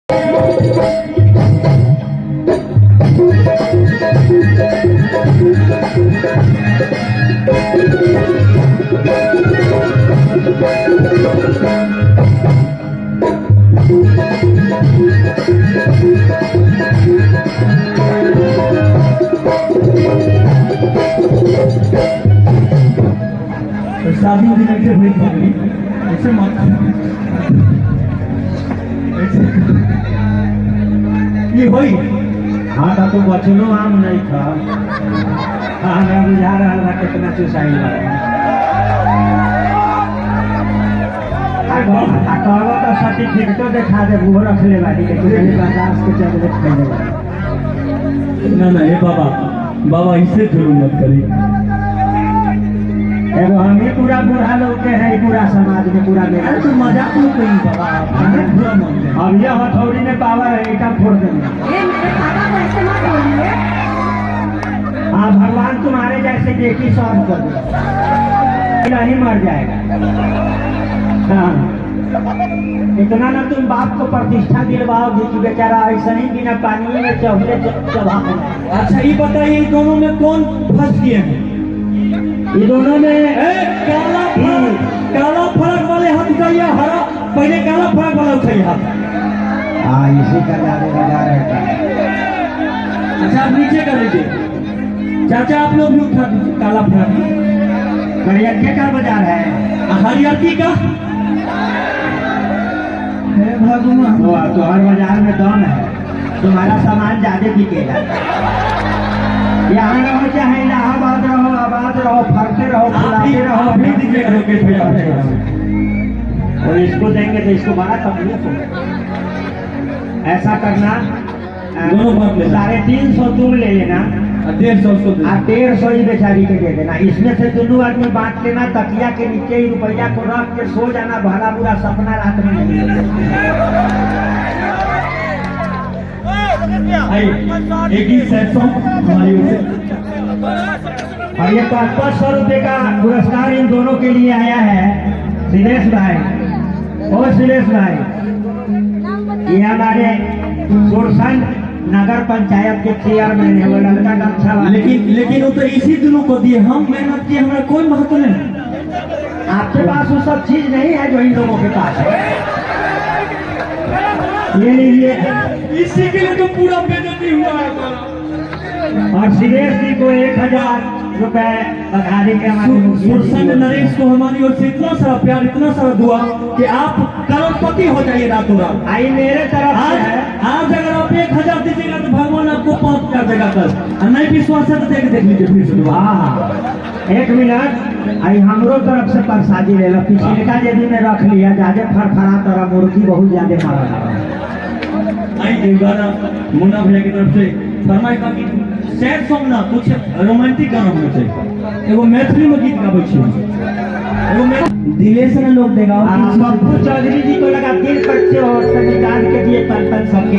शादी उदी करके हुई पगड़ी ऐसे मत ये होई। हाँ तो बचनो आम नहीं था। हाँ मैं बुझा रहा था कितना चुसाई कहबो तो सर्टिफिकेटो देखा दे वो रख ले बाड़ी के बर्दाश्त के चलते खैले बाड़ी। ना ये बाबा बाबा इससे जुलूम मत करी। एगो हम ही पूरा बूढ़ा लोग के है पूरा समाज में पूरा मेरा तो मजाक नहीं करी बाबा अब ये हथौड़ी में पावर है इटा फोड़ देंगे। हाँ भगवान तुम्हारे जैसे बेटी सॉल्व कर दे नहीं मर जाएगा। हाँ इतना ना तुम बाप को प्रतिष्ठा दिलवाओगे कि बेचारा ऐसा ही बिना पानी में चौले चबा। अच्छा ये बताइए इन दोनों में कौन फंस गए हैं? ये दोनों में काला फरक वाले हाथ उठाइए, हरा पहले काला फरक वाला उठाइए हाथ। हाँ इसी का ज्यादा बाजार है। अच्छा आप नीचे कर लीजिए। चाचा आप लोग भी उठा दीजिए काला फरक। हरियर का बाजार है। हरियर का भगवान तो हर बाजार में दम है। तुम्हारा सामान ज्यादा बिकेगा। यहाँ रहो चाहे इलाहाबाद रहो आबाद रहो फरते रहो फुलाते रहो भी दीजिएगा। और इसको देंगे तो इसको बड़ा तकलीफ होगा। ऐसा करना दोनों बात ले 350 तुम ले लेना 150 उसको 150 ही बेचारी के दे देना। इसमें से दोनों आदमी बांट लेना। तकिया के नीचे ही रुपया को रख के सो जाना। भला बुरा सपना रात में नहीं। एक ही 700 हमारी ओर से। और ये 500 रुपये का पुरस्कार इन दोनों के लिए आया है। शिलेश भाई और शिलेश भाई ये हमारे सुरसन नगर पंचायत के चेयरमैन है। वो लड़का गमछा वाला। लेकिन वो तो इसी दोनों को दिए। हम मेहनत किए, हमारा कोई महत्व नहीं। आपके पास वो सब चीज नहीं है जो इन लोगों के पास है। ये लीजिए। इसी के लिए तो पूरा बेइज्जती हुआ है। और शिलेश जी को 1000 रुपए बधाई के हमारे नरेश को हमारी ओर से इतना सारा प्यार, इतना सारा दुआ कि आप करोड़पति हो जाइए रातों रात। आई मेरे तरफ आज अगर आप 1000 दीजिएगा तो भगवान आपको 5 कर देगा। कल नहीं विश्वास है तो देख लीजिए फिर से। हाँ 1 मिनट आई हमरो तरफ से प्रसादी ले लो। पिछले का यदि में रख लिया ज्यादा फरफरा तरह मुर्गी बहुत ज्यादा मारा। एक गाना मुन्ना भैया की तरफ से फरमाइश का कि सैड सॉन्ग ना कुछ रोमांटिक गाना होना चाहिए। एगो मैथिली में गीत गाबै छी। एगो दिलेश ने लोग देगा। पप्पू चौधरी जी को लगा 3 बच्चे और निकाल के दिए 5-5 सबके।